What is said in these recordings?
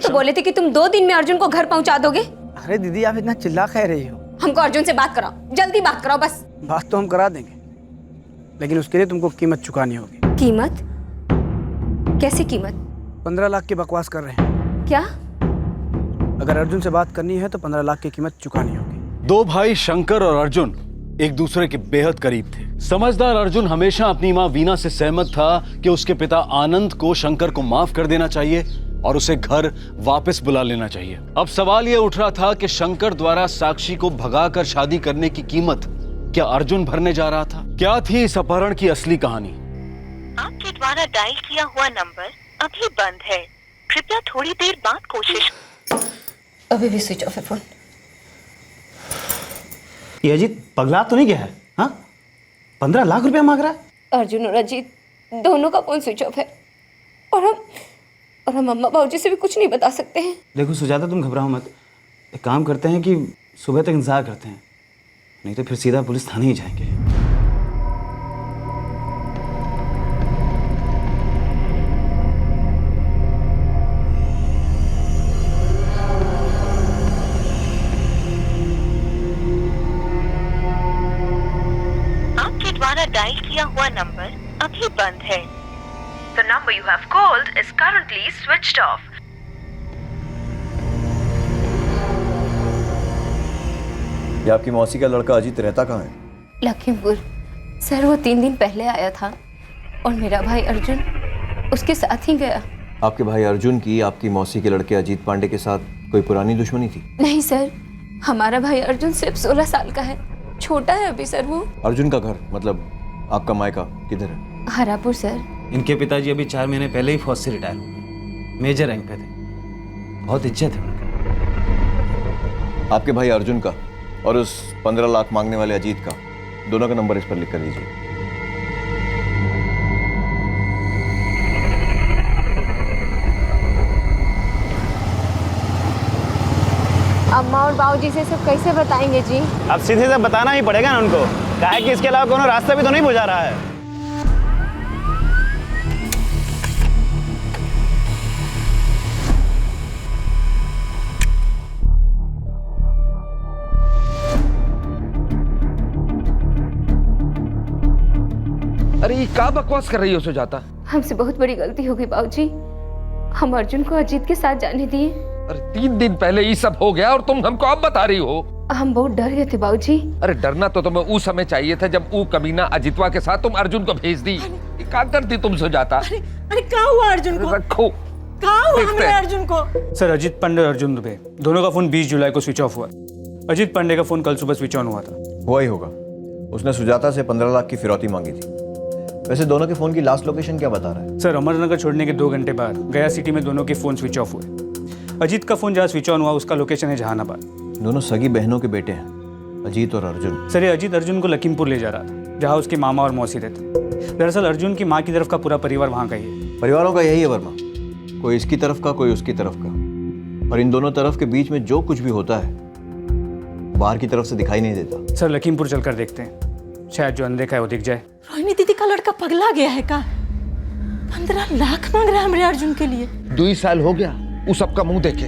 तो बोले थे कि तुम 2 दिन में अर्जुन को घर पहुंचा दोगे। अरे दीदी आप इतना चिल्ला कह रही हो। हमको अर्जुन से बात कराओ, जल्दी बात कराओ बस। बात तो हम करा देंगे, लेकिन उसके लिए तुमको कीमत चुकानी होगी। कीमत? कैसी कीमत? 15 लाख की बकवास कर रहे हैं। क्या? अगर अर्जुन से बात करनी है तो 15 लाख की कीमत चुकानी होगी। दो भाई शंकर और अर्जुन एक दूसरे के बेहद करीब थे। समझदार अर्जुन हमेशा अपनी मां वीना से सहमत था कि उसके पिता आनंद को शंकर को माफ कर देना चाहिए और उसे घर वापस बुला लेना चाहिए। अब सवाल यह उठ रहा था कि शंकर द्वारा साक्षी को भगाकर शादी करने की कीमत क्या अर्जुन भरने जा रहा था? क्या थी इस अपहरण की असली कहानी? आपके द्वारा डायल किया हुआ नंबर अभी बंद है, कृपया थोड़ी देर बाद कोशिश। अभी भी स्विच ऑफ है फोन। ये अजीत पगला तो नहीं गया है? हाँ, 15 लाख रुपया मांग रहा है। अर्जुन और अजीत दोनों का फोन स्विच ऑफ है और हम अम्मा बाबूजी से भी कुछ नहीं बता सकते हैं। देखो सुजाता, तुम घबराओ मत। एक काम करते हैं कि सुबह तक इंतजार करते हैं, नहीं तो फिर सीधा पुलिस थाने ही जाएंगे। आपके द्वारा डायल किया हुआ नंबर अभी बंद है। The number you have called is currently switched off. ये आपकी मौसी का लड़का अजीत रहता कहाँ है? लखीमपुर सर, वो 3 दिन पहले आया था और मेरा भाई अर्जुन उसके साथ ही गया। आपके भाई अर्जुन की आपकी मौसी के लड़के अजीत पांडे के साथ कोई पुरानी दुश्मनी थी? नहीं सर, हमारा भाई अर्जुन सिर्फ 16 साल का है, छोटा है अभी सर वो। अर्जुन का घर मतलब आपका मायका किधर है? हरापुर सर। इनके पिताजी अभी 4 महीने पहले ही फौज से रिटायर हुए, मेजर रैंक पे थे, बहुत इज्जत है उनका। आपके भाई अर्जुन का और उस 15 लाख मांगने वाले अजीत का, दोनों का नंबर इस पर लिख कर दीजिए। अम्मा और बाबूजी से सब कैसे बताएंगे जी? अब सीधे से बताना ही पड़ेगा ना उनको, काहे कि इसके अलावा कोनो रास्ता भी तो नहीं बुझा रहा है। अरे ये क्या बकवास कर रही हो सुजाता? हमसे बहुत बड़ी गलती हो गई बाबूजी, हम अर्जुन को अजीत के साथ जाने दिए। अरे 3 दिन पहले ये सब हो गया और तुम हमको अब बता रही हो? हम बहुत डर गए थे बाबूजी। अरे डरना तो तुम्हें उस समय चाहिए था जब वो कमीना अजितवा के साथ तुम अर्जुन को भेज दी। ये क्या करती तुम सुजाता? अरे क्या हुआ अर्जुन को? रखो, क्या हुआ देखते हमारे हैं। अर्जुन को? सर, अजीत पांडे और अर्जुन दुबे दोनों का फोन 20 जुलाई को स्विच ऑफ हुआ। अजीत पांडे का फोन कल सुबह स्विच ऑन हुआ था। हुआ ही होगा, उसने सुजाता से 15 लाख की फिरौती मांगी थी। वैसे दोनों के फोन की लास्ट लोकेशन क्या बता रहा है? सर, अमरनगर छोड़ने के 2 घंटे बाद गया सिटी में दोनों के फोन स्विच ऑफ हुए। अजीत का फोन जहाँ स्विच ऑन हुआ उसका लोकेशन है जहानाबाद। दोनों सगी बहनों के बेटे हैं, अजीत और अर्जुन। सर, ये अजीत अर्जुन को लखीमपुर ले जा रहा था जहाँ उसके मामा और मौसी रहते। दरअसल अर्जुन की माँ की तरफ का पूरा परिवार वहाँ का ही है। परिवारों का यही है वर्मा, कोई इसकी तरफ का कोई उसकी तरफ का, और इन दोनों तरफ के बीच में जो कुछ भी होता है बाहर की तरफ से दिखाई नहीं देता। सर, लखीमपुर चलकर देखते हैं, शायद जो अनदेखा है वो दिख जाए। रोहिणी दीदी का लड़का पगला गया है का? 15 लाख मांग रहा है हमारे अर्जुन के लिए। 2 साल हो गया वो सबका मुंह देखे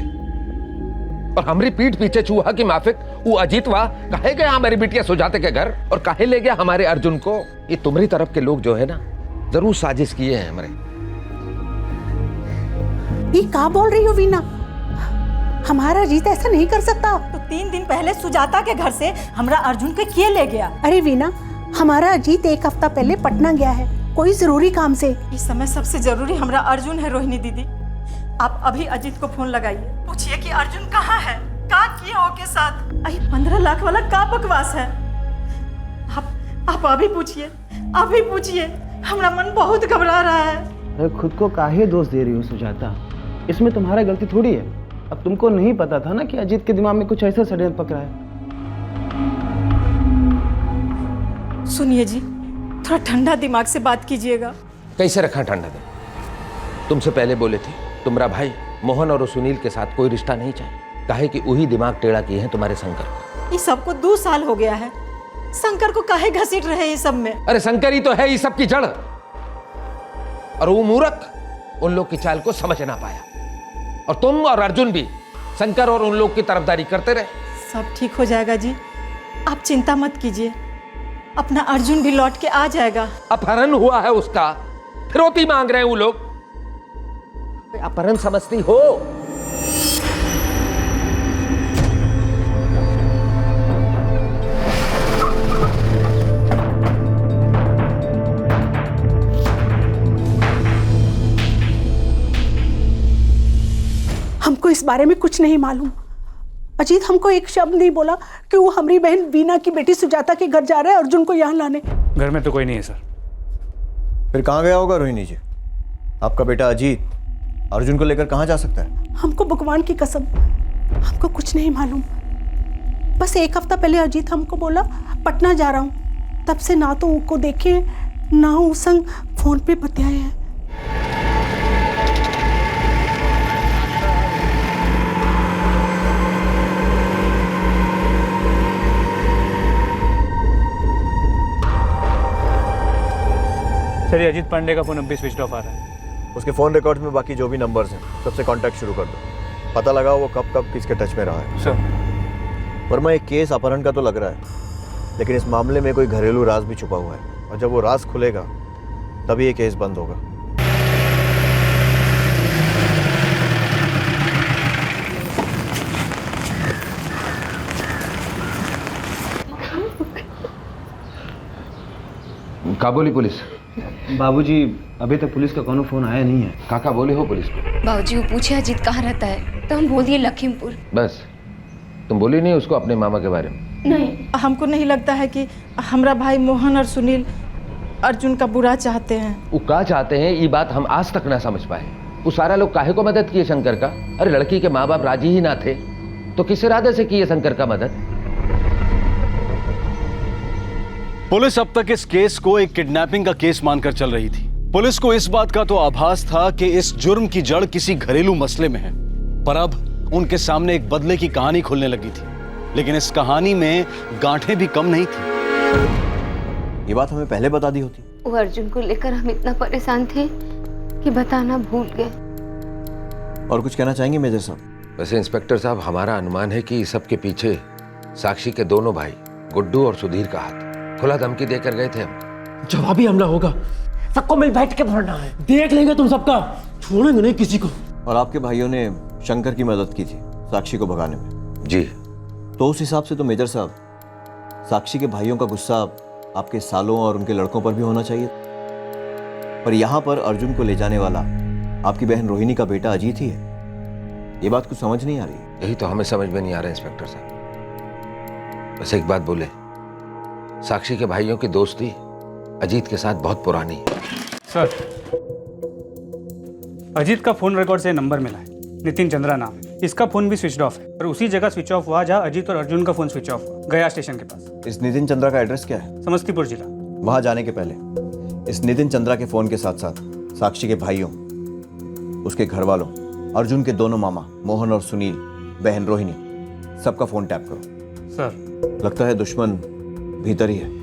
और हमारी पीठ पीछे चूहा की माफिक वो अजीतवा काहे गया हमारी बिटिया सुजाते के घर और काहे ले गया हमारे अर्जुन को? ये तुम्हारी तरफ के लोग जो है ना जरूर साजिश किए हैं हमारे। ये क्या बोल रही हो वीना? हमारा अजीत ऐसा नहीं कर सकता। तो 3 दिन पहले सुजाता के घर से हमारा अर्जुन के किए ले गया। अरे वीना, हमारा अजीत 1 हफ्ता पहले पटना गया है कोई जरूरी काम से। इस समय सबसे जरूरी हमारा अर्जुन है। रोहिणी दीदी, आप अभी अजीत को फोन लगाइए, पूछिए कि अर्जुन कहाँ है, क्या किया हो के साथ। अरे 15 लाख वाला क्या बकवास है? आप अभी पूछिए, हमारा मन बहुत घबरा रहा है। अरे खुद को काहे दोष दे रही हो सुजाता, इसमें तुम्हारा गलती थोड़ी है। अब तुमको नहीं पता था ना कि अजीत के दिमाग में कुछ ऐसा षड्यंत्र पकड़ा है। सुनिए जी, थोड़ा ठंडा दिमाग से बात कीजिएगा। कैसे रखा ठंडा दिमाग? तुमसे पहले बोले थे तुम्हारा भाई मोहन और सुनील के साथ कोई रिश्ता नहीं चाहिए, काहे कि वही दिमाग टेढ़ा किए हैं तुम्हारे शंकर को। ये सबको 2 साल हो गया है, शंकर को काहे घसीट रहे ये सब में? अरे शंकर ही तो है ये सब की जड़, और वो मूर्ख उन लोग की चाल को समझ ना पाया और तुम और अर्जुन भी शंकर और उन लोग की तरफदारी करते रहे। सब ठीक हो जाएगा जी, आप चिंता मत कीजिए। अपना अर्जुन भी लौट के आ जाएगा। अपहरण हुआ है उसका, फिरौती मांग रहे हैं वो लोग। अपहरण समझती हो? हमको इस बारे में कुछ नहीं मालूम। अजीत हमको एक शब्द नहीं बोला कि वो हमारी बहन वीना की बेटी सुजाता के घर जा रहा है अर्जुन को यहाँ लाने। घर में तो कोई नहीं है सर। फिर कहाँ गया होगा रोहिणी जी? आपका बेटा अजीत अर्जुन को लेकर कहाँ जा सकता है? हमको भगवान की कसम हमको कुछ नहीं मालूम। बस एक हफ्ता पहले अजीत हमको बोला पटना जा रहा हूँ, तब से ना तो उसको देखे ना उस संग फोन पे बतियाए हैं। सर, अजीत पांडे का फोन अब भी स्विच ऑफ आ रहा है। उसके फ़ोन रिकॉर्ड्स में बाकी जो भी नंबर्स हैं सबसे कांटेक्ट शुरू कर दो। पता लगाओ वो कब कब किसके टच में रहा है। सर। वर्मा, एक केस अपहरण का तो लग रहा है, लेकिन इस मामले में कोई घरेलू राज भी छुपा हुआ है, और जब वो राज खुलेगा तभी ये केस बंद होगा। का बोली पुलिस? बाबूजी अभी तक पुलिस का कोनो फोन आया नहीं है। काका बोले हो पुलिस को? बाबूजी वो पूछे अजीत कहाँ रहता है तो हम बोल दिए लखीमपुर। बस, तुम बोली नहीं उसको अपने मामा के बारे में? नहीं, हमको नहीं लगता है कि हमारा भाई मोहन और सुनील अर्जुन का बुरा चाहते हैं। वो क्या चाहते हैं ये बात हम आज तक ना समझ पाए। वो सारा लोग काहे को मदद किए शंकर का? अरे लड़की के माँ बाप राजी ही ना थे तो किस इरादे से किए शंकर का मदद? पुलिस अब तक इस केस को एक किडनैपिंग का केस मानकर चल रही थी। पुलिस को इस बात का तो आभास था कि इस जुर्म की जड़ किसी घरेलू मसले में है, पर अब उनके सामने एक बदले की कहानी खुलने लगी थी। लेकिन इस कहानी में गांठें भी कम नहीं थी। ये बात हमें पहले बता दी होती। वो अर्जुन को लेकर हम इतना परेशान थे कि बताना भूल गए। और कुछ कहना चाहेंगे मेजर साहब? वैसे इंस्पेक्टर साहब, हमारा अनुमान है कि सबके पीछे साक्षी के दोनों भाई गुड्डू और सुधीर का हाथ। खुला धमकी देकर गए थे हम। जवाबी हमला होगा, सबको मिल बैठ के भरना है, देख लेंगे तुम सबका, छोड़ेंगे नहीं किसी को। और आपके भाइयों ने शंकर की मदद की थी साक्षी को भगाने में। जी। तो उस हिसाब से तो मेजर साहब, साक्षी के भाइयों का गुस्सा आपके सालों और उनके लड़कों पर भी होना चाहिए। पर यहाँ पर अर्जुन को ले जाने वाला आपकी बहन रोहिणी का बेटा अजीत ही है। ये बात कुछ समझ नहीं आ रही। यही तो हमें समझ में नहीं आ रहा इंस्पेक्टर साहब। बस एक बात बोले, साक्षी के भाइयों की दोस्ती अजीत के साथ बहुत पुरानी है। सर, अजीत का फोन रिकॉर्ड से नंबर मिला है, नितिन चंद्रा नाम है। इसका फोन भी स्विच ऑफ है और उसी जगह स्विच ऑफ हुआ जहां अजीत और अर्जुन का फोन स्विच ऑफ हुआ, गया स्टेशन के पास। इस नितिन चंद्रा का एड्रेस क्या है? समस्तीपुर जिला। वहां जाने के पहले इस नितिन चंद्रा के फोन के साथ साथ साक्षी के भाइयों, उसके घर वालों, अर्जुन के दोनों मामा मोहन और सुनील, बहन रोहिणी, सबका फोन टैप करो। सर। लगता है दुश्मन भीतर ही है।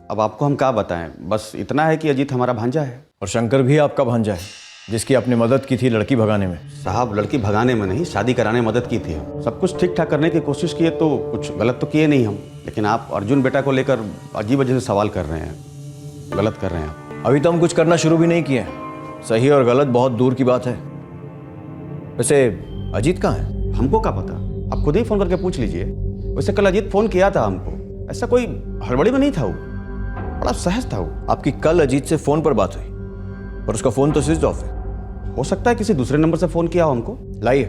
अब आपको हम क्या बताएं, बस इतना है कि अजीत हमारा भांजा है। और शंकर भी आपका भांजा है, जिसकी आपने मदद की थी लड़की भगाने में। साहब, लड़की भगाने में नहीं, शादी कराने में मदद की थी। सब कुछ ठीक ठाक करने की कोशिश किए तो कुछ गलत तो किए नहीं हम। लेकिन आप अर्जुन बेटा को लेकर अजीब अजीब सवाल कर रहे हैं, गलत कर रहे हैं आप। अभी तो हम कुछ करना शुरू भी नहीं किए हैं। सही और गलत बहुत दूर की बात है। वैसे अजीत कहाँ है? हमको क्या पता, आप खुद ही फोन करके पूछ लीजिए। वैसे कल अजीत फोन किया था हमको, ऐसा कोई हड़बड़ी में नहीं था, वो बड़ा सहज था वो। आपकी कल अजीत से फोन पर बात हुई, पर उसका फोन तो स्विच ऑफ है। हो सकता है किसी दूसरे नंबर से फोन किया हो हमको। लाइए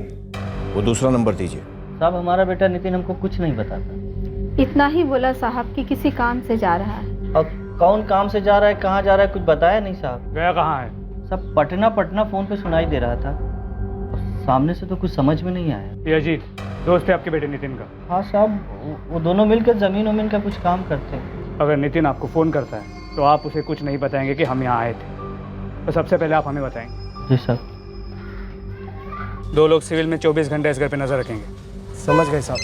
वो दूसरा नंबर दीजिए। साहब, हमारा बेटा नितिन हमको कुछ नहीं बताता। इतना ही बोला साहब कि किसी काम से जा रहा है। अब कौन काम से जा रहा है, कहाँ जा रहा है, कुछ बताया नहीं साहब। गया कहाँ है? सब पटना फोन पे सुनाई दे रहा था। सामने से तो कुछ समझ में नहीं आया। ये अजीत दोस्त है आपके बेटे नितिन का। हाँ साहब, वो दोनों मिलकर ज़मीन वमीन का कुछ काम करते हैं। अगर नितिन आपको फ़ोन करता है तो आप उसे कुछ नहीं बताएंगे कि हम यहाँ आए थे, तो सबसे पहले आप हमें बताएंगे। जी सर। 2 लोग सिविल में 24 घंटे इस घर पे नजर रखेंगे। समझ गए साहब?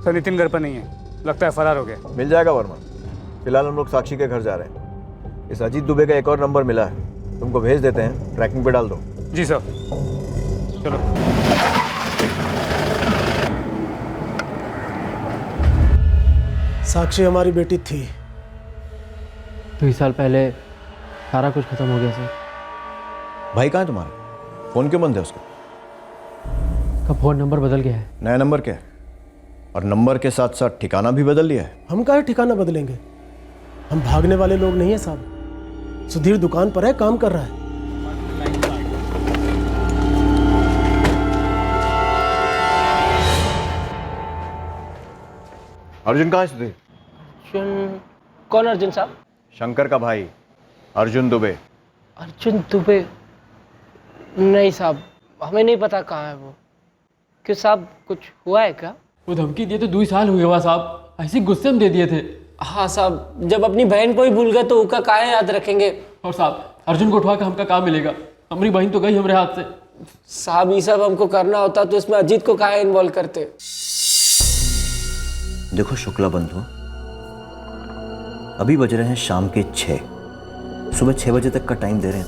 सर नितिन घर पर नहीं है, लगता है फरार हो गया। मिल जाएगा वर्मा। फिलहाल हम लोग साक्षी के घर जा रहे हैं। इस अजीत दुबे का एक और नंबर मिला है, तुमको भेज देते हैं, ट्रैकिंग पे डाल दो। जी सर। चलो। साक्षी हमारी बेटी थी। 2 साल पहले सारा कुछ खत्म हो गया सर। भाई कहाँ है तुम्हारा? फ़ोन क्यों बंद है उसका? का फ़ोन नंबर बदल गया है। नया नंबर क्या है? और नंबर के साथ साथ ठिकाना भी बदल लिया है। हम काहे ठिकाना बदलेंगे? हम भागने वाले लोग नहीं है साहब। सुधीर दुकान पर है, काम कर रहा है। अर्जुन कहाँ है सुधीर? अर्जुन? कौन अर्जुन साहब? शंकर का भाई अर्जुन दुबे। अर्जुन दुबे? नहीं साहब, हमें नहीं पता कहाँ है वो। क्यों साहब, कुछ हुआ है क्या? वो धमकी दिए तो 2 साल हुए हुआ साहब, ऐसे गुस्से में दे दिए थे। हाँ साहब, जब अपनी बहन को ही भूल गए तो उसका काहे याद रखेंगे। और साहब, अर्जुन को उठवा के हमका काम मिलेगा? हमारी बहन तो गई हमारे हाथ से। साहब ये सब हमको करना होता तो इसमें अजीत को काहे इन्वॉल्व करते? देखो शुक्ला बंधु, अभी बज रहे हैं शाम के 6। सुबह 6 बजे तक का टाइम दे रहे हैं।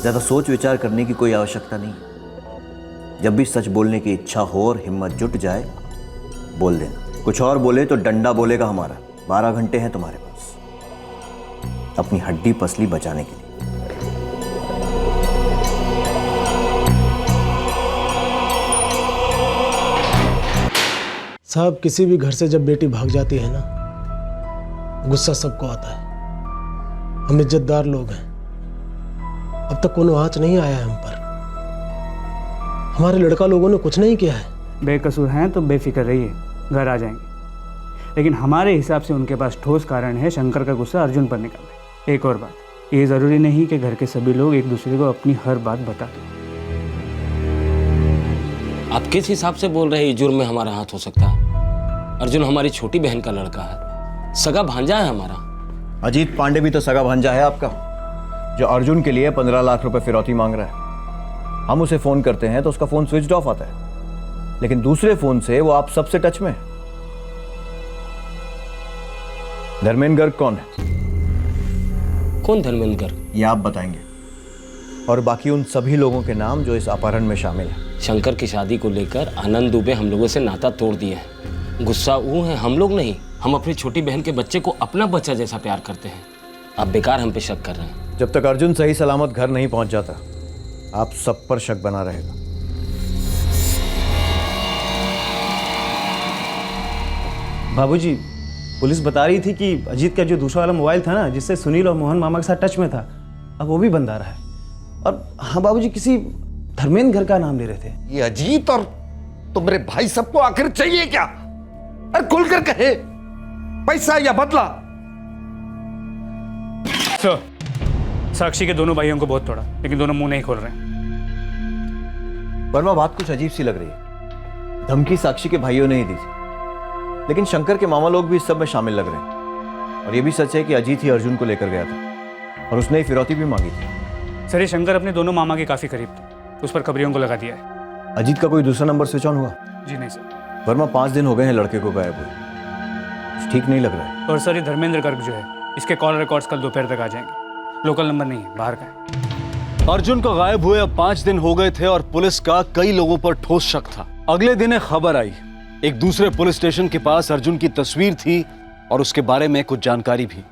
ज़्यादा सोच विचार करने की कोई आवश्यकता नहीं। जब भी सच बोलने की इच्छा हो और हिम्मत जुट जाए, बोल देना। कुछ और बोले तो डंडा बोलेगा हमारा। 12 घंटे हैं तुम्हारे पास अपनी हड्डी पसली बचाने के लिए। साहब, किसी भी घर से जब बेटी भाग जाती है ना, गुस्सा सबको आता है। हम इज्जतदार लोग हैं, अब तक कोनो आँच नहीं आया है हम पर। हमारे लड़का लोगों ने कुछ नहीं किया है। बेकसूर हैं तो बेफिक्र रहिए, घर आ जाएंगे। लेकिन हमारे हिसाब से उनके पास ठोस कारण है शंकर का गुस्सा अर्जुन पर निकालने। एक और बात, ये ज़रूरी नहीं कि घर के सभी लोग एक दूसरे को अपनी हर बात बता दें। आप किस हिसाब से बोल रहे हैं जुर्म में हमारा हाथ हो सकता है? अर्जुन हमारी छोटी बहन का लड़का है, सगा भांजा है हमारा। अजीत पांडे भी तो सगा भांजा है आपका, जो अर्जुन के लिए 15 लाख रुपए फिरौती मांग रहा है। हम उसे फोन करते हैं तो उसका फोन स्विच ऑफ आता है, लेकिन दूसरे फोन से वो आप सबसे टच में है। धर्मेंद्र गर्ग कौन है? कौन धर्मेंद्र गर्ग? ये आप बताएंगे, और बाकी उन सभी लोगों के नाम जो इस अपहरण में शामिल है। शंकर की शादी को लेकर आनंद दुबे हम लोगों से नाता तोड़ दिए हैं। गुस्सा वो है, हम लोग नहीं। हम अपनी छोटी बहन के बच्चे को अपना बच्चा जैसा प्यार करते हैं। आप बेकार हम पे शक कर रहे हैं। जब तक अर्जुन सही सलामत घर नहीं पहुंच जाता, आप सब पर शक बना रहेगा। बाबूजी, पुलिस बता रही थी कि अजीत का जो दूसरा वाला मोबाइल था ना, जिससे सुनील और मोहन मामा के साथ टच में था, अब वो भी बंद आ रहा है। और हाँ बाबूजी, किसी धर्मेंद्र घर का नाम ले रहे थे। ये अजीत और तुम्हारे भाई सबको आखिर चाहिए क्या? अरे खुलकर कहे, पैसा या बदला? सर, साक्षी के दोनों भाइयों को बहुत तोड़ा, लेकिन दोनों मुंह नहीं खोल रहे हैं। वर्मा, बात कुछ अजीब सी लग रही है। धमकी साक्षी के भाइयों ने ही दी थी, लेकिन शंकर के मामा लोग भी इस सब में शामिल लग रहे हैं। और ये भी सच है कि अजीत ही अर्जुन को लेकर गया था और उसने ही फिरौती भी मांगी थी। सर, ये शंकर अपने दोनों मामा के काफी करीब थे, उस पर खबरियों को लगा दिया है। अजीत का कोई दूसरा नंबर स्विच ऑन हुआ? जी नहीं सर। वर्मा, 5 दिन हो गए हैं लड़के को गायब हुए, ठीक नहीं लग रहा है। और सर, ये धर्मेंद्र गर्ग जो है, इसके कॉल रिकॉर्ड्स कल दोपहर तक आ जाएंगे। लोकल नंबर नहीं है, बाहर का है। अर्जुन को गायब हुए अब 5 दिन हो गए थे और पुलिस का कई लोगों पर ठोस शक था। अगले दिन एक खबर आई, एक दूसरे पुलिस स्टेशन के पास अर्जुन की तस्वीर थी और उसके बारे में कुछ जानकारी भी।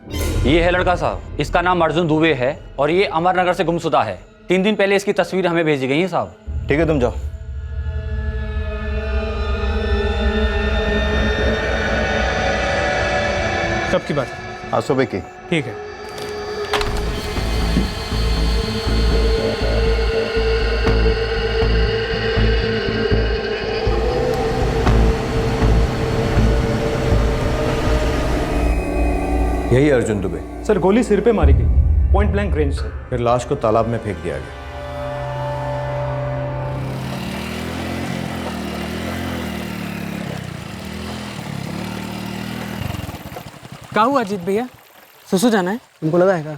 ये है लड़का साहब, इसका नाम अर्जुन दुबे है और ये अमरनगर से गुमशुदा है। 3 दिन पहले इसकी तस्वीर हमें भेजी गई है साहब। ठीक है, तुम जाओ। कब की बात है? आज सुबह की। ठीक है। यही अर्जुन दुबे। सर, गोली सिर पे मारी गई। पॉइंट ब्लैंक रेंज से। फिर लाश को तालाब में फेंक दिया गया। क्या हुआ अजीत भैया? सुसु जाना है? तुमको लगा है क्या?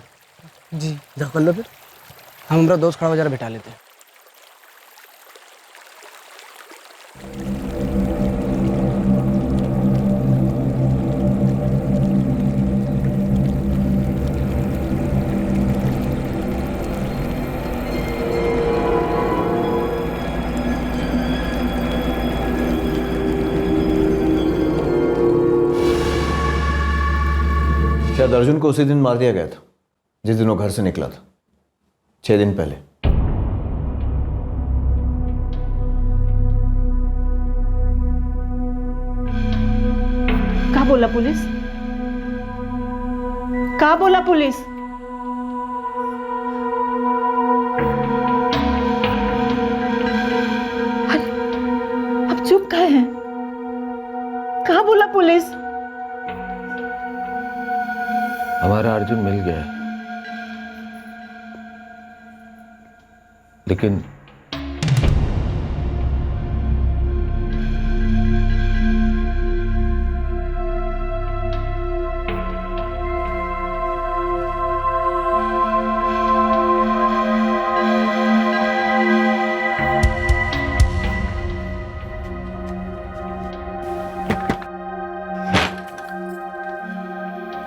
जी जा कर लो फिर। हम हमारा दोस्त खड़ा हो जरा बैठा लेते हैं। शायद अर्जुन को उसी दिन मार दिया गया था जिस दिन वो घर से निकला था, 6 दिन पहले। क्या बोला पुलिस? क्या बोला पुलिस? अरे अब चुप काहे हैं? क्या बोला पुलिस? हमारा अर्जुन मिल गया है, लेकिन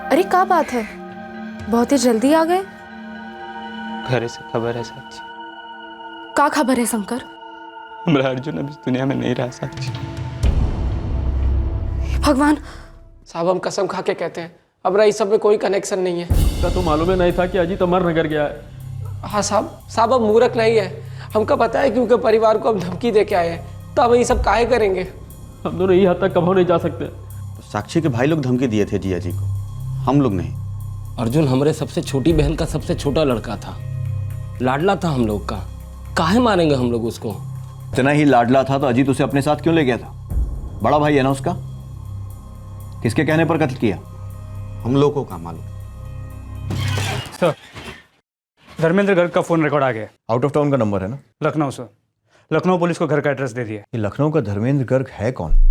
अरे क्या बात है, बहुत ही जल्दी आ गए। घर से खबर है साक्षी। क्या खबर है शंकर? हमारा अर्जुन अब इस दुनिया में नहीं रहा साक्षी। भगवान साहब, हम कसम खा के कहते हैं अब इस सब में कोई कनेक्शन नहीं है। का तो मालूम नहीं था कि अजीत अमर नगर गया है। हाँ साहब अब मूर्ख नहीं है, हमको पता है कि उनके परिवार को हम धमकी दे के आए हैं, तो हम ये सब काहे करेंगे? हम दोनों यही हद तक कभी नहीं जा सकते। साक्षी के भाई लोग धमकी दिए थे जिया जी को, हम लोग नहीं। अर्जुन हमारे सबसे छोटी बहन का सबसे छोटा लड़का था, लाडला था हम लोग का, काहे मारेंगे हम लोग उसको? इतना ही लाडला था तो अजीत उसे अपने साथ क्यों ले गया था? बड़ा भाई है ना उसका। किसके कहने पर कत्ल किया? हम लोगों का मालूम। सर, धर्मेंद्र गर्ग का फोन रिकॉर्ड आ गया। आउट ऑफ टाउन का नंबर है ना? लखनऊ सर। लखनऊ पुलिस को घर का एड्रेस दे दिया। ये लखनऊ का धर्मेंद्र गर्ग है कौन?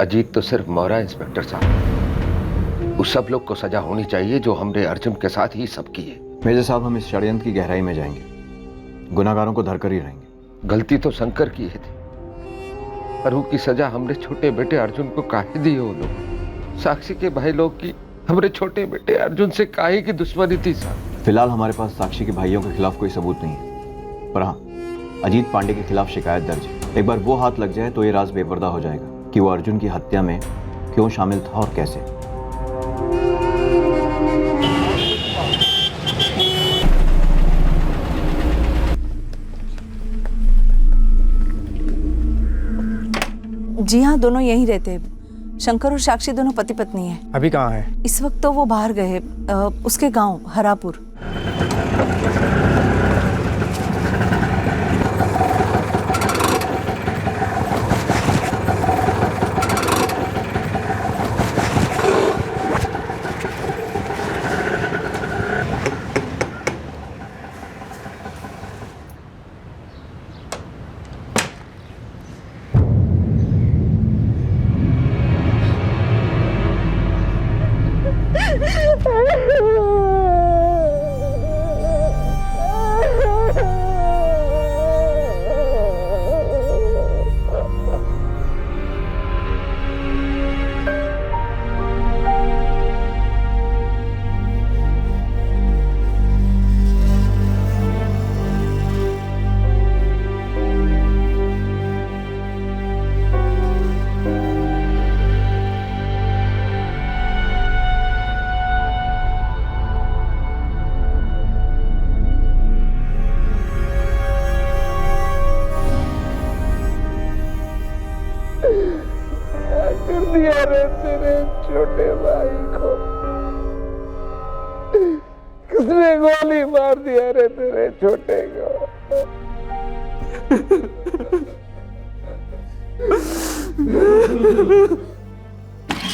अजीत तो सिर्फ मोहरा इंस्पेक्टर साहब, उस सब लोग को सजा होनी चाहिए जो हमने अर्जुन के साथ ही सब किए। मेजर साहब, हम इस षड्यंत्र की गहराई में जाएंगे, गुनाहगारों को धरकर ही रहेंगे। गलती तो शंकर की है थी, पर उसकी सजा हमने छोटे बेटे अर्जुन को काहे दी? वो लोग साक्षी के भाई लोग की हमारे छोटे बेटे अर्जुन से काहे की दुश्मनी थी साहब? फिलहाल हमारे पास साक्षी के भाइयों के खिलाफ कोई सबूत नहीं है, पर हाँ, अजीत पांडे के खिलाफ शिकायत दर्ज है। एक बार वो हाथ लग जाए तो ये राज बेपर्दा हो जाएगा कि वो अर्जुन की हत्या में क्यों शामिल था और कैसे। जी हाँ, दोनों यहीं रहते हैं। शंकर और साक्षी दोनों पति पत्नी हैं। अभी कहाँ है? इस वक्त तो वो बाहर गए, उसके गांव हरापुर। दिया रे तेरे छोटे भाई को। किसने गोली मार दिया रे तेरे छोटे को?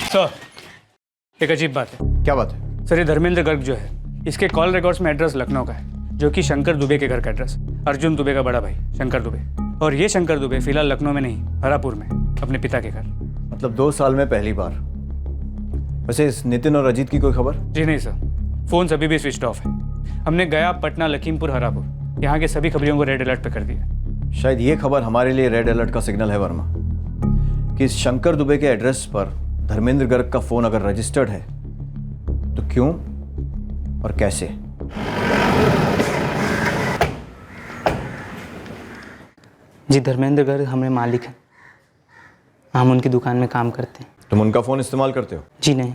सर, एक अजीब बात है। क्या बात है? सर, ये धर्मेंद्र गर्ग जो है, इसके कॉल रिकॉर्ड्स में एड्रेस लखनऊ का है, जो कि शंकर दुबे के घर का एड्रेस, अर्जुन दुबे का बड़ा भाई शंकर दुबे। और ये शंकर दुबे फिलहाल लखनऊ में नहीं, हरापुर में, अपने पिता के घर। मतलब 2 साल में पहली बार। वैसे इस नितिन और अजीत की कोई खबर? जी नहीं सर, फोन अभी भी स्विच ऑफ है। हमने गया, पटना, लखीमपुर, हरापुर, यहाँ के सभी खबरियों को रेड अलर्ट पे कर दिया। शायद ये खबर हमारे लिए रेड अलर्ट का सिग्नल है वर्मा, कि इस शंकर दुबे के एड्रेस पर धर्मेंद्र गर्ग का फोन अगर रजिस्टर्ड है तो क्यों और कैसे? जी, धर्मेंद्र गर्ग हमारे मालिक हैं, हम उनकी दुकान में काम करते हैं। तुम उनका फ़ोन इस्तेमाल करते हो? जी नहीं,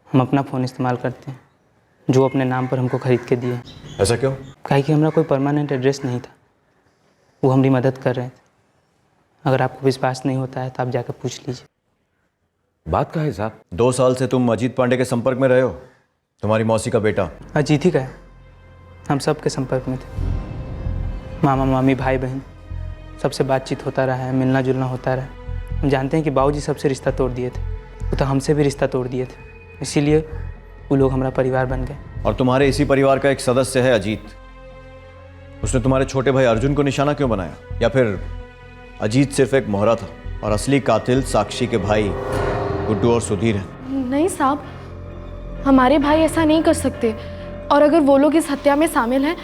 हम अपना फ़ोन इस्तेमाल करते हैं, जो अपने नाम पर हमको खरीद के दिए। ऐसा क्यों? काहे कि हमारा कोई परमानेंट एड्रेस नहीं था, वो हमारी मदद कर रहे थे। अगर आपको विश्वास नहीं होता है तो आप जाकर पूछ लीजिए। बात का है साहब? 2 साल से तुम अजीत पांडे के संपर्क में रहे हो? तुम्हारी मौसी का बेटा अजीत ही का है, हम सब के संपर्क में थे। मामा मामी भाई बहन सबसे बातचीत होता रहा है, मिलना जुलना होता रहा। हम जानते हैं कि बाबूजी सबसे रिश्ता तोड़ दिए थे, वो तो हमसे भी रिश्ता तोड़ दिए थे, इसीलिए वो लोग हमारा परिवार बन गए। और तुम्हारे इसी परिवार का एक सदस्य है अजीत, उसने तुम्हारे छोटे भाई अर्जुन को निशाना क्यों बनाया? या फिर अजीत सिर्फ एक मोहरा था और असली कातिल साक्षी के भाई गुड्डू और सुधीर हैं? नहीं साहब, हमारे भाई ऐसा नहीं कर सकते, और अगर वो लोग इस हत्या में शामिल हैं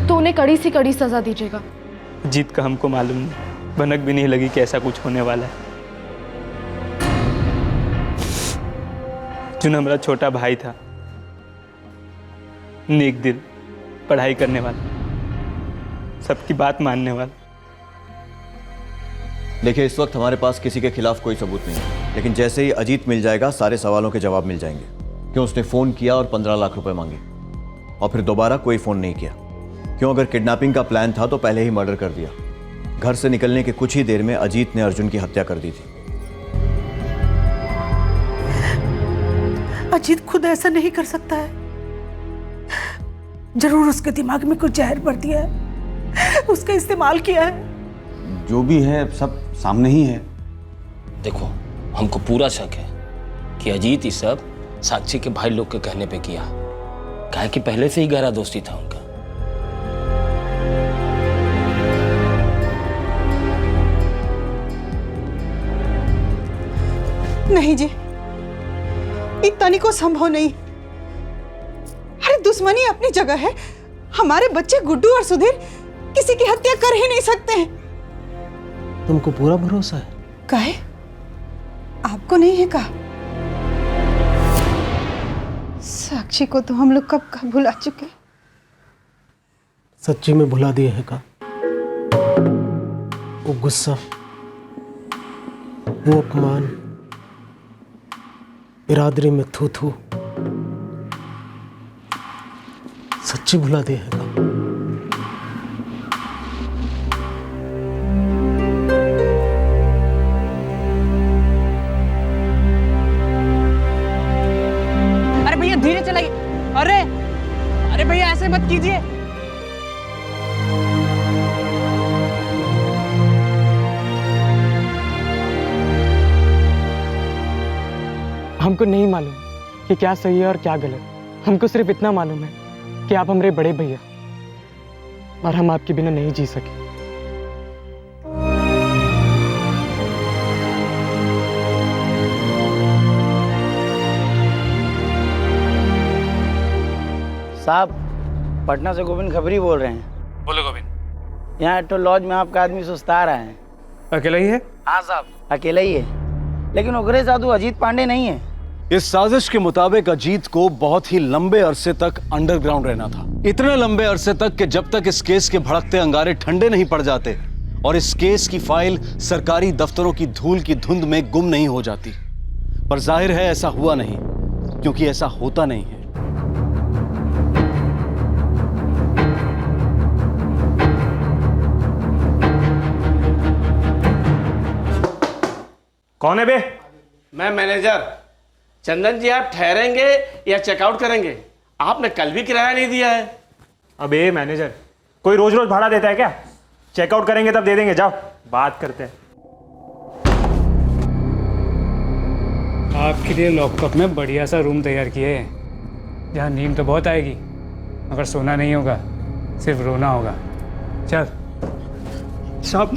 तो उन्हें कड़ी से कड़ी सजा दीजिएगा। जीत का हमको मालूम नहीं, भनक भी नहीं लगी कि ऐसा कुछ होने वाला है। जो हमारा छोटा भाई था, नेक दिल, पढ़ाई करने वाला, सबकी बात मानने वाला। देखिए, इस वक्त हमारे पास किसी के खिलाफ कोई सबूत नहीं है, लेकिन जैसे ही अजीत मिल जाएगा सारे सवालों के जवाब मिल जाएंगे। क्यों उसने फ़ोन किया और 15 लाख रुपए मांगे और फिर दोबारा कोई फ़ोन नहीं किया? क्यों अगर किडनैपिंग का प्लान था तो पहले ही मर्डर कर दिया? घर से निकलने के कुछ ही देर में अजीत ने अर्जुन की हत्या कर दी थी। अजीत खुद ऐसा नहीं कर सकता है, जरूर उसके दिमाग में कुछ जहर भर दिया है, उसका इस्तेमाल किया है। जो भी है सब सामने ही है। देखो, हमको पूरा शक है कि अजीत ये सब साक्षी के भाई लोग के कहने पे किया, काहे कि पहले से ही गहरा दोस्ती था उनका। नहीं जी, इतना को संभव नहीं। अरे दुश्मनी अपनी जगह है, हमारे बच्चे गुड्डू और सुधीर किसी की हत्या कर ही नहीं सकते हैं। तुमको पूरा भरोसा है? काहे? आपको नहीं है का? साक्षी को तो हम लोग कब का भुला चुके। सच्ची में भुला दिए हैं का? वो गुस्सा, वो अपमान, बिरादरी में थू थू, सच्ची भुला दिए हैं का? अरे भैया धीरे चलाइए। अरे अरे भैया ऐसे मत कीजिए। हमको नहीं मालूम कि क्या सही है और क्या गलत। हमको सिर्फ इतना मालूम है कि आप हमारे बड़े भैया, और हम आपके बिना नहीं जी सके। साहब, पटना से गोविंद खबरी बोल रहे हैं। बोलो गोविंद। यहाँ तो लॉज में आपका आदमी सुस्ता रहा है। अकेला ही है? हाँ साहब, अकेला ही है, लेकिन उगरे साधु अजीत पांडे नहीं है। इस साजिश के मुताबिक अजीत को बहुत ही लंबे अरसे तक अंडरग्राउंड रहना था, इतने लंबे अरसे तक कि जब तक इस केस के भड़कते अंगारे ठंडे नहीं पड़ जाते और इस केस की फाइल सरकारी दफ्तरों की धूल की धुंध में गुम नहीं हो जाती। पर जाहिर है ऐसा हुआ नहीं, क्योंकि ऐसा होता नहीं है। कौन है बे? मैं मैनेजर। चंदन जी, आप ठहरेंगे या चेकआउट करेंगे? आपने कल भी किराया नहीं दिया है। अबे मैनेजर, कोई रोज रोज भाड़ा देता है क्या? चेकआउट करेंगे तब दे देंगे, जाओ बात करते हैं। आपके लिए लॉकअप में बढ़िया सा रूम तैयार किए हैं, जहाँ नींद तो बहुत आएगी मगर सोना नहीं होगा, सिर्फ रोना होगा। चल। साहब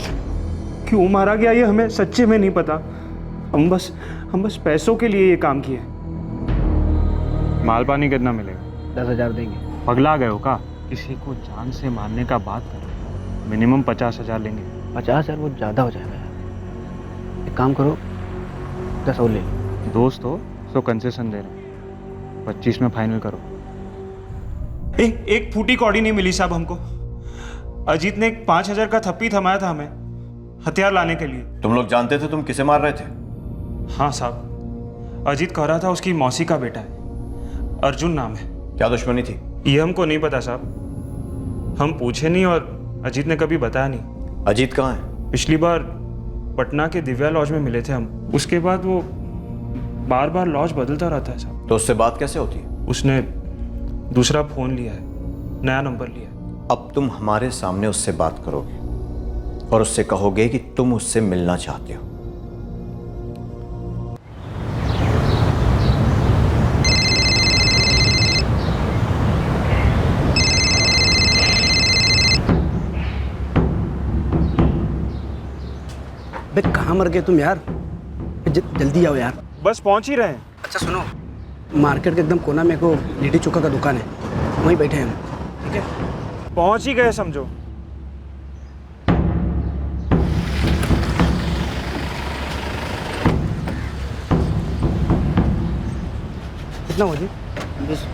क्यों मारा गया ये हमें सच्चे में नहीं पता। हम बस पैसों के लिए ये काम किए। माल पानी कितना मिलेगा? 10,000 देंगे। पगला गए हो का? किसी को जान से मारने का बात करो, मिनिमम 50,000 लेंगे। 50,000 वो ज़्यादा हो जाएगा यार। एक काम करो 10 और ले लो। दोस्त हो तो कंसेशन दे रहा हूँ, 25 में फाइनल करो। एक फूटी कौड़ी नहीं मिली साहब हमको। अजीत ने 5,000 का थप्पी थमाया था हमें हथियार लाने के लिए। तुम लोग जानते थे तुम किसे मार रहे थे? हाँ साहब, अजीत कह रहा था उसकी मौसी का बेटा है, अर्जुन नाम है। क्या दुश्मनी थी? ये हमको नहीं पता साहब, हम पूछे नहीं और अजीत ने कभी बताया नहीं। अजीत कहाँ है? पिछली बार पटना के दिव्या लॉज में मिले थे हम, उसके बाद वो बार बार लॉज बदलता रहता है साहब। तो उससे बात कैसे होती है? उसने दूसरा फोन लिया है, नया नंबर लिया है। अब तुम हमारे सामने उससे बात करोगे और उससे कहोगे कि तुम उससे मिलना चाहते हो। बे कहाँ मर गए तुम यार? जल्दी आओ यार। बस पहुंच ही रहे हैं। अच्छा सुनो, मार्केट के एकदम कोना में को लिट्टी चोखा का दुकान है, वहीं बैठे हैं हम, ठीक है? पहुंच ही गए समझो। कितना हो जी? 20।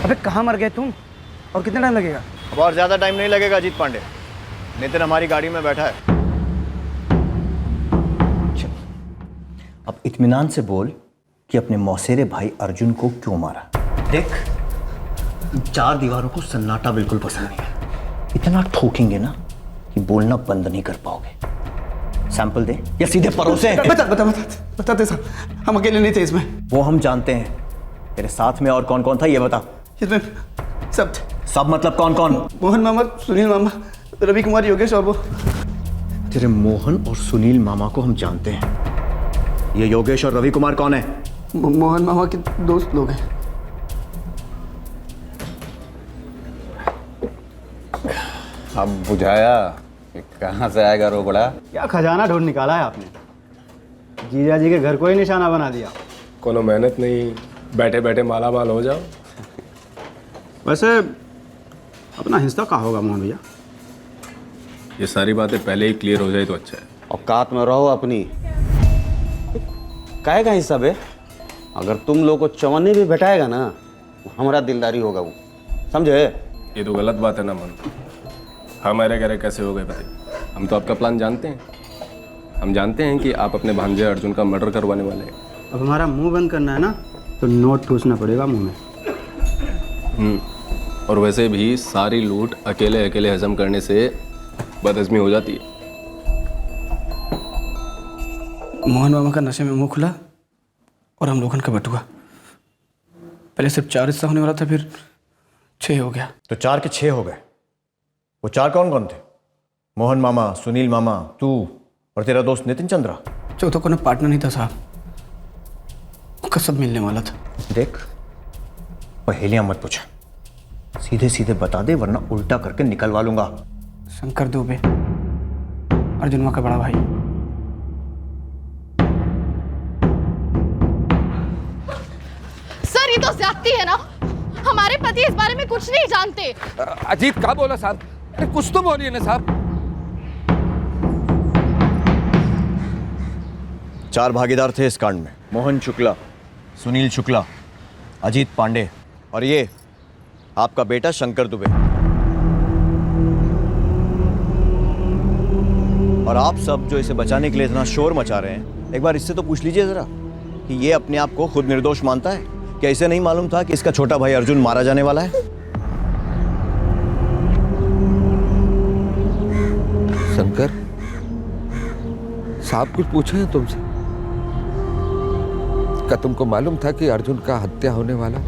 अबे कहाँ मर गए तुम और कितना टाइम लगेगा? अब और ज्यादा टाइम नहीं लगेगा अजीत पांडे, नितिन हमारी गाड़ी में बैठा है। अब इत्मीनान से बोल कि अपने मौसेरे भाई अर्जुन को क्यों मारा। देख, 4 दीवारों को सन्नाटा बिल्कुल पसंद नहीं है। इतना ठोकेंगे ना कि बोलना बंद नहीं कर पाओगे। सैंपल दे या सीधे परोसे। बताते साहब, हम अकेले नहीं थे इसमें। वो हम जानते हैं, तेरे साथ में और कौन कौन था ये बता। इसमें सब सब मतलब कौन कौन? मोहन मामा, सुनील मामा, रवि कुमार, योगेश और वो। तेरे मोहन और सुनील मामा को हम जानते हैं। ये योगेश और रवि कुमार कौन है? मोहन मामा के दोस्त लोग हैं। अब बुझाया कि कहाँ से आएगा रोबड़ा। क्या खजाना ढूंढ निकाला है आपने? जीजा जी के घर को ही निशाना बना दिया। कोनो मेहनत नहीं, बैठे बैठे माला माल हो जाओ। वैसे अपना हिस्सा कहाँ होगा मोहन भैया? ये सारी बातें पहले ही क्लियर हो जाए तो अच्छा है। औकात में रहो अपनी। काहे का हिस्सा बे? अगर तुम लोग को चवन्नी भी बैठाएगा ना, हमारा दिलदारी होगा वो, समझे? ये तो गलत बात है ना मन। हमारे घर कैसे हो गए बताइए? हम तो आपका प्लान जानते हैं। हम जानते हैं कि आप अपने भांजे अर्जुन का मर्डर करवाने वाले हैं। अब हमारा मुंह बंद करना है ना, तो नोट ठूसना पड़ेगा मुंह में। और वैसे भी सारी लूट अकेले अकेले हजम करने से बदहजमी हो जाती है। मोहन मामा का नशे में मुंह खुला और हम लोगन का बटुआ। पहले सिर्फ 4 हिस्सा होने वाला था, फिर 6 हो गया। तो 4 के 6 हो गए। वो 4 कौन कौन थे? मोहन मामा, सुनील मामा, तू और तेरा दोस्त नितिन चंद्रा। चौथा कोई पार्टनर नहीं था साहब, उसका सब मिलने वाला था। देख, पहेलियां मत पूछ, सीधे सीधे बता दे वरना उल्टा करके निकलवा लूंगा। शंकर दुबे, अर्जुनवा का बड़ा भाई। सर, ये तो ज्यादती है ना। हमारे पति इस बारे में कुछ नहीं जानते। अजीत क्या बोला साहब? अरे कुछ तो बोलिए ना साहब। 4 भागीदार थे इस कांड में। मोहन शुक्ला, सुनील शुक्ला, अजीत पांडे और ये आपका बेटा शंकर दुबे। और आप सब जो इसे बचाने के लिए इतना शोर मचा रहे हैं, एक बार इससे तो पूछ लीजिए जरा कि ये अपने आप को खुद निर्दोष मानता है क्या इसे नहीं मालूम था कि इसका छोटा भाई अर्जुन मारा जाने वाला है? शंकर, साहब कुछ पूछे हैं तुमसे? क्या तुमको मालूम था कि अर्जुन का हत्या होने वाला?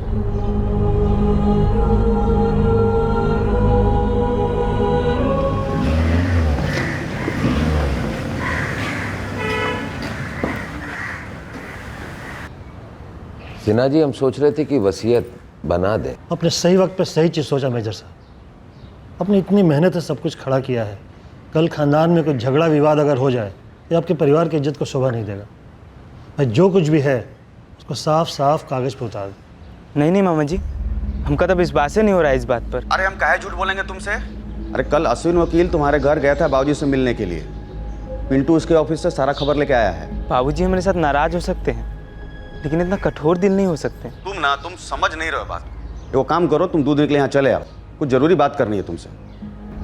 सिन्हा जी, हम सोच रहे थे कि वसीयत बना दें। अपने सही वक्त पे सही चीज़ सोचा मेजर साहब। अपनी इतनी मेहनत से सब कुछ खड़ा किया है, कल खानदान में कोई झगड़ा विवाद अगर हो जाए तो आपके परिवार की इज्जत को शोभा नहीं देगा। भाई जो कुछ भी है उसको साफ साफ कागज़ पे उतार दे। नहीं मामा जी, हमका तो विश्वास ही नहीं हो रहा है इस बात पर। अरे हम काहे झूठ बोलेंगे तुमसे? अरे कल अश्विन वकील तुम्हारे घर गया था बाबूजी से मिलने के लिए। पिंटू उसके ऑफिस से सारा खबर लेके आया है। बाबूजी हमारे साथ नाराज हो सकते हैं, लेकिन इतना कठोर दिल नहीं हो सकते। तुम समझ नहीं रहे बात। वो काम करो, तुम 2 दिन के लिए यहाँ चले आओ, कुछ जरूरी बात करनी है तुमसे।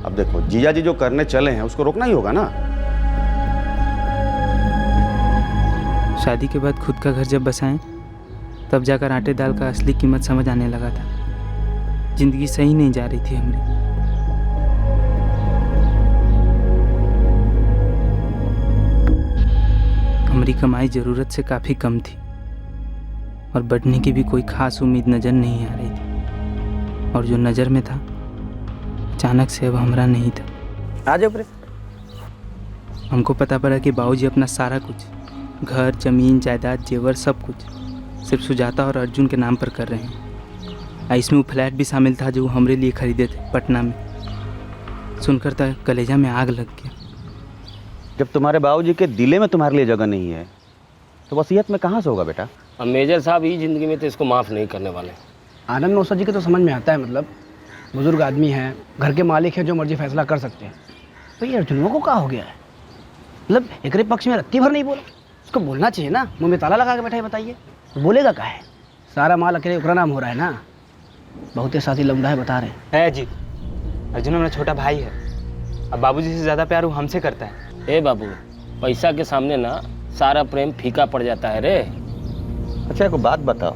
अब देखो, जीजा जी जो करने चले हैं उसको रोकना ही होगा ना। शादी के बाद खुद का घर जब बसाएं तब जाकर आटे दाल का असली कीमत समझ आने लगा था। जिंदगी सही नहीं जा रही थी हमारी। हमारी कमाई ज़रूरत से काफ़ी कम थी और बढ़ने की भी कोई ख़ास उम्मीद नज़र नहीं आ रही थी। और जो नज़र में था अचानक से अब हमारा नहीं था। आ जाओ प्रे। हमको पता पड़ा कि बाबूजी अपना सारा कुछ, घर, ज़मीन, जायदाद, जेवर, सब कुछ सिर्फ सुजाता और अर्जुन के नाम पर कर रहे हैं। इसमें वो फ्लैट भी शामिल था जो वो हमारे लिए ख़रीदे थे पटना में। सुनकर तो कलेजा में आग लग गया। जब तुम्हारे बाबूजी के दिले में तुम्हारे लिए जगह नहीं है तो वसीयत में कहाँ से होगा बेटा? अब मेजर साहब ही ज़िंदगी में तो इसको माफ़ नहीं करने वाले। आनंद मौसा जी के तो समझ में आता है, मतलब बुजुर्ग आदमी हैं, घर के मालिक हैं, जो मर्जी फैसला कर सकते हैं। तो ये अर्जुनों को क्या हो गया है? मतलब एकरे पक्ष में रत्ती भर नहीं बोला। उसको बोलना चाहिए ना, मुंह में ताला लगा के बैठा है। बताइए तो बोलेगा क्या है? सारा माल अकेले ओकरा नाम हो रहा है ना। बहुते साथी लौंडा है बता रहे है जी। अर्जुन हमारा छोटा भाई है। अब बाबूजी से ज़्यादा प्यार वो हमसे करता है। ए बाबू, पैसा के सामने ना सारा प्रेम फीका पड़ जाता है रे। अच्छा एक बात बताओ,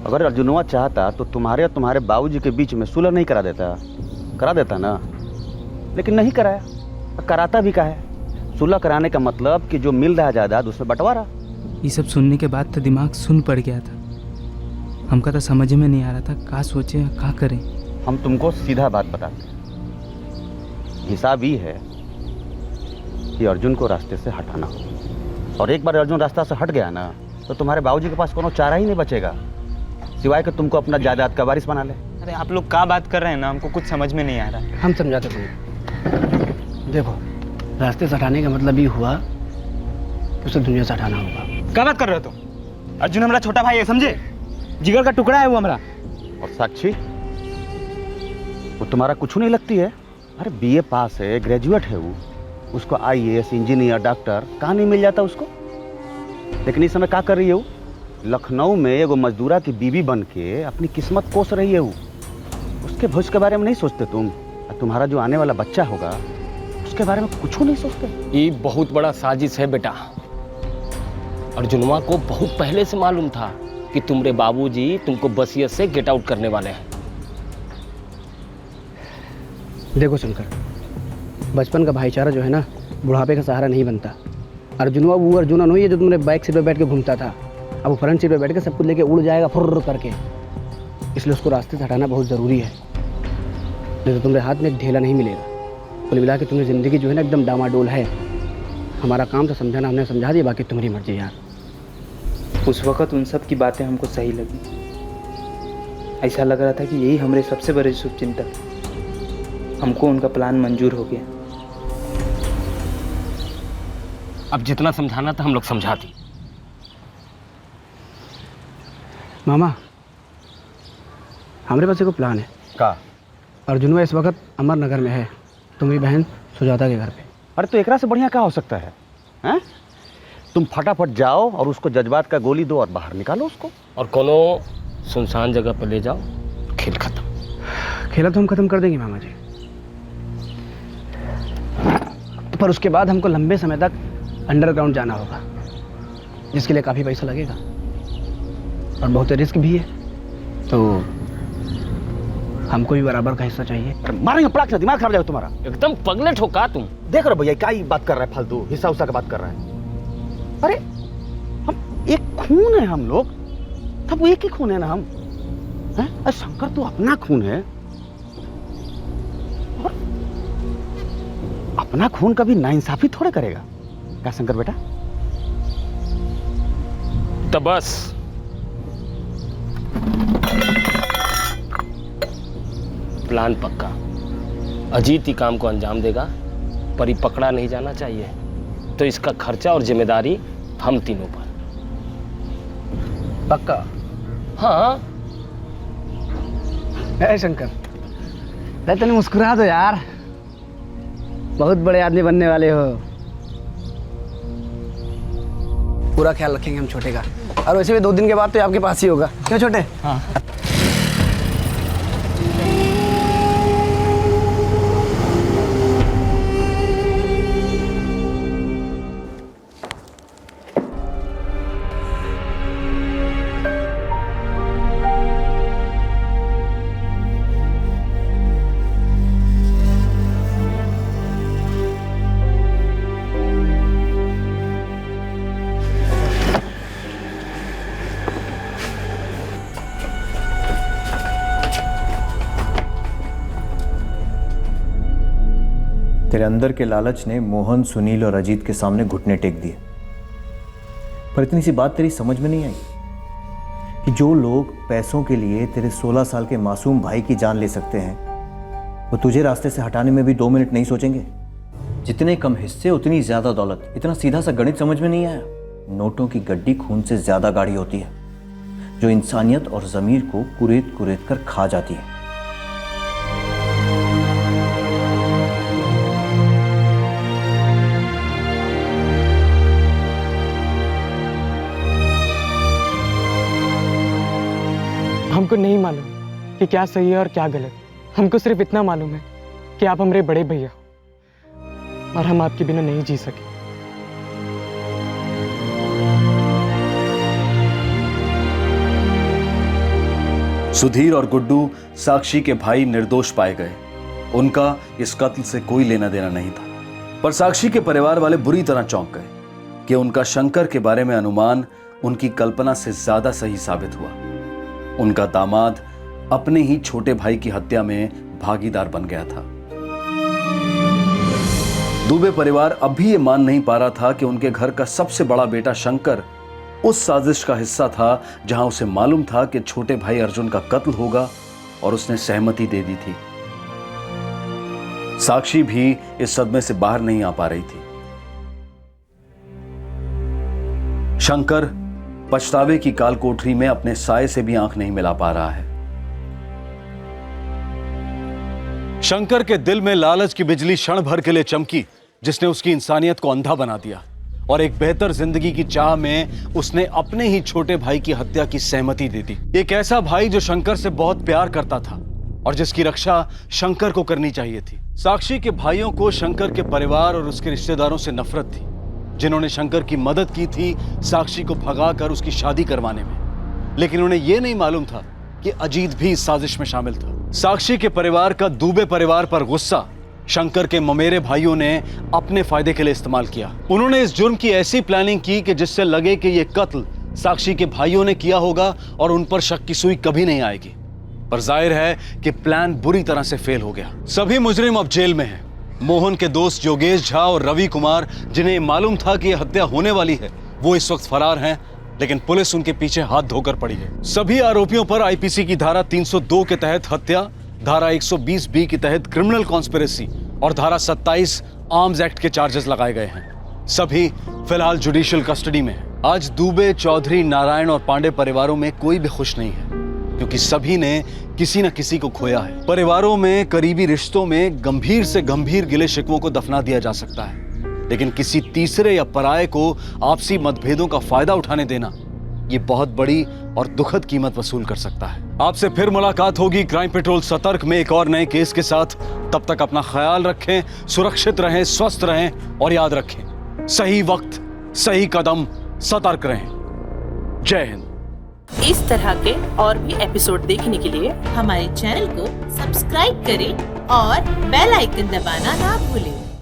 अगर अर्जुनवा चाहता तो तुम्हारे और तुम्हारे बाबूजी के बीच में सुलह नहीं करा देता ना, लेकिन नहीं कराया। कराता भी का है? सुलह कराने का मतलब कि जो मिल रहा जायदाद उसमें बंटवारा। ये सब सुनने के बाद तो दिमाग सुन पड़ गया था। हमका तो समझ में नहीं आ रहा था क्या सोचे क्या करें। हम तुमको सीधा बात बताते हैं। हिसाब ये है कि अर्जुन को रास्ते से हटाना हो, और एक बार अर्जुन रास्ता से हट गया ना तो तुम्हारे बाबूजी के पास कोनो चारा ही नहीं बचेगा सिवाय कि तुमको अपना जायदाद का वारिस बना ले। अरे आप लोग क्या बात कर रहे हैं ना, हमको कुछ समझ में नहीं आ रहा है। हम समझाते तुम्हें। देखो, रास्ते से हटाने का मतलब ये हुआ कि उसे दुनिया से हटाना होगा। क्या बात कर रहे हो तुम? अर्जुन हमारा छोटा भाई है, समझे? जिगर का टुकड़ा है वो हमारा। और साक्षी, वो तुम्हारा कुछ नहीं लगती है? अरे बीए पास है, ग्रेजुएट है वो। उसको आईएएस, इंजीनियर, डॉक्टर कहाँ नहीं मिल जाता उसको? लेकिन इस समय क्या कर रही है वो? लखनऊ में एगो मजदूरा की बीवी बन के अपनी किस्मत कोस रही है वो। उसके भविष्य के बारे में नहीं सोचते तुम? और तुम्हारा जो आने वाला बच्चा होगा उसके बारे में कुछ नहीं सोचते? ये बहुत बड़ा साजिश है बेटा। अर्जुनवा को बहुत पहले से मालूम था कि तुम्हारे बाबूजी तुमको वसीयत से गेट आउट करने वाले हैं। देखो शंकर, बचपन का भाईचारा जो है ना, बुढ़ापे का सहारा नहीं बनता। अर्जुनवा वो अर्जुन नहीं है जो तुमने बाइक सीट पर बैठ के घूमता था। अब वो फ्रंट सीट पर बैठ के सब कुछ लेके उड़ जाएगा फुर्र करके। इसलिए उसको रास्ते से हटाना बहुत ज़रूरी है, नहीं तो तुम्हारे हाथ में एक ढेला नहीं मिलेगा। कुल मिला के तुम्हारी ज़िंदगी जो है ना एकदम डामाडोल है। हमारा काम तो समझाना, हमने समझा दिया, बाकी तुम्हारी मर्जी यार। उस वक़्त उन सब की बातें हमको सही लगी। ऐसा लग रहा था कि यही हमारे सबसे बड़े शुभचिंतक। हमको उनका प्लान मंजूर हो गया। अब जितना समझाना था हम लोग समझा दी। मामा, हमारे पास एक प्लान है। का? अर्जुनवा इस वक्त अमरनगर में है, तुम्हारी बहन सुजाता के घर पे। अरे तो एकरा से बढ़िया क्या हो सकता है? हैं? तुम फटाफट जाओ और उसको जज्बात का गोली दो और बाहर निकालो उसको, और कोनो सुनसान जगह पर ले जाओ। खेल खत्म। खेला तो हम खत्म कर देंगे मामा जी, पर उसके बाद हमको लंबे समय तक अंडरग्राउंड जाना होगा, जिसके लिए काफ़ी पैसा लगेगा। और बहुत रिस्क भी है, तो हमको भी बराबर का हिस्सा चाहिए। मारेंगे पड़ाक से, दिमाग खराब जाएगा तुम्हारा। एकदम पगले ठोका तुम। देख रहे भैया क्या ही बात कर रहा है, फालतू हिस्सा उस्सा का बात कर रहा है। अरे हम एक खून है, हम लोग सब एक ही खून है ना हम हैं? अरे शंकर तो अपना खून है, और अपना खून कभी नाइंसाफी थोड़े करेगा क्या शंकर बेटा? तो बस प्लान पक्का। अजीत ही काम को अंजाम देगा, पर ये पकड़ा नहीं जाना चाहिए, तो इसका खर्चा और जिम्मेदारी हम तीनों पर। पक्का? हाँ। ए शंकर, तने मुस्कुरा दो यार, बहुत बड़े आदमी बनने वाले हो। पूरा ख्याल रखेंगे हम छोटे का, और वैसे भी 2 दिन के बाद तो आपके पास ही होगा, क्यों छोटे? हाँ। तेरे अंदर के लालच ने मोहन, सुनील और अजीत के सामने घुटने टेक दिए, पर इतनी सी बात तेरी समझ में नहीं आई कि जो लोग पैसों के लिए तेरे 16 साल के मासूम भाई की जान ले सकते हैं, वो तुझे रास्ते से हटाने में भी 2 मिनट नहीं सोचेंगे। जितने कम हिस्से उतनी ज्यादा दौलत। इतना सीधा सा गणित समझ में नहीं आया? नोटों की गड्डी खून से ज्यादा गाढ़ी होती है, जो इंसानियत और जमीर को कुरेद कुरेद कर खा जाती है। हमको नहीं मालूम कि क्या सही है और क्या गलत। हमको सिर्फ इतना मालूम है कि आप हमारे बड़े भैया हो और हम आपके बिना नहीं जी सके। सुधीर और गुड्डू साक्षी के भाई निर्दोष पाए गए। उनका इस कत्ल से कोई लेना देना नहीं था, पर साक्षी के परिवार वाले बुरी तरह चौंक गए कि उनका शंकर के बारे में अनुमान उनकी कल्पना से ज्यादा सही साबित हुआ। उनका दामाद अपने ही छोटे भाई की हत्या में भागीदार बन गया था। दुबे परिवार अब भी ये मान नहीं पा रहा था कि उनके घर का सबसे बड़ा बेटा शंकर उस साजिश का हिस्सा था जहां उसे मालूम था कि छोटे भाई अर्जुन का कत्ल होगा, और उसने सहमति दे दी थी। साक्षी भी इस सदमे से बाहर नहीं आ पा रही थी। शंकर पछतावे की काल कोठरी में अपने साये से भी आंख नहीं मिला पा रहा है। शंकर के दिल में लालच की बिजली क्षण भर के लिए चमकी, जिसने उसकी इंसानियत को अंधा बना दिया, और एक बेहतर जिंदगी की चाह में उसने अपने ही छोटे भाई की हत्या की सहमति दे दी। एक ऐसा भाई जो शंकर से बहुत प्यार करता था और जिसकी रक्षा शंकर को करनी चाहिए थी। साक्षी के भाइयों को शंकर के परिवार और उसके रिश्तेदारों से नफरत थी, जिन्होंने शंकर की मदद की थी साक्षी को भगाकर उसकी शादी करवाने में। लेकिन उन्हें यह नहीं मालूम था कि अजीत भी इस साजिश में शामिल था। साक्षी के परिवार का दुबे परिवार पर गुस्सा शंकर के ममेरे भाइयों ने अपने फायदे के लिए इस्तेमाल किया। उन्होंने इस जुर्म की ऐसी प्लानिंग की कि जिससे लगे कि यह कत्ल साक्षी के भाइयों ने किया होगा और उन पर शक की सुई कभी नहीं आएगी। पर जाहिर है कि प्लान बुरी तरह से फेल हो गया। सभी मुजरिम अब जेल में हैं। मोहन के दोस्त योगेश झा और रवि कुमार, जिन्हें मालूम था कि यह हत्या होने वाली है, वो इस वक्त फरार हैं, लेकिन पुलिस उनके पीछे हाथ धोकर पड़ी है। सभी आरोपियों पर आईपीसी की धारा 302 के तहत हत्या, धारा 120 बी के तहत क्रिमिनल कॉन्स्पिरेसी और धारा 27 आर्म्स एक्ट के चार्जेस लगाए गए हैं। सभी फिलहाल जुडिशियल कस्टडी में हैं। आज दुबे, चौधरी, नारायण और पांडे परिवारों में कोई भी खुश नहीं है, क्योंकि सभी ने किसी न किसी को खोया है। परिवारों में, करीबी रिश्तों में गंभीर से गंभीर गिले शिकवों को दफना दिया जा सकता है, लेकिन किसी तीसरे या पराये को आपसी मतभेदों का फायदा उठाने देना, ये बहुत बड़ी और दुखद कीमत वसूल कर सकता है। आपसे फिर मुलाकात होगी क्राइम पेट्रोल सतर्क में एक और नए केस के साथ। तब तक अपना ख्याल रखें, सुरक्षित रहें, स्वस्थ रहें और याद रखें, सही वक्त, सही कदम, सतर्क रहें। जय हिंद। इस तरह के और भी एपिसोड देखने के लिए हमारे चैनल को सब्सक्राइब करें और बेल आइकन दबाना ना भूलें।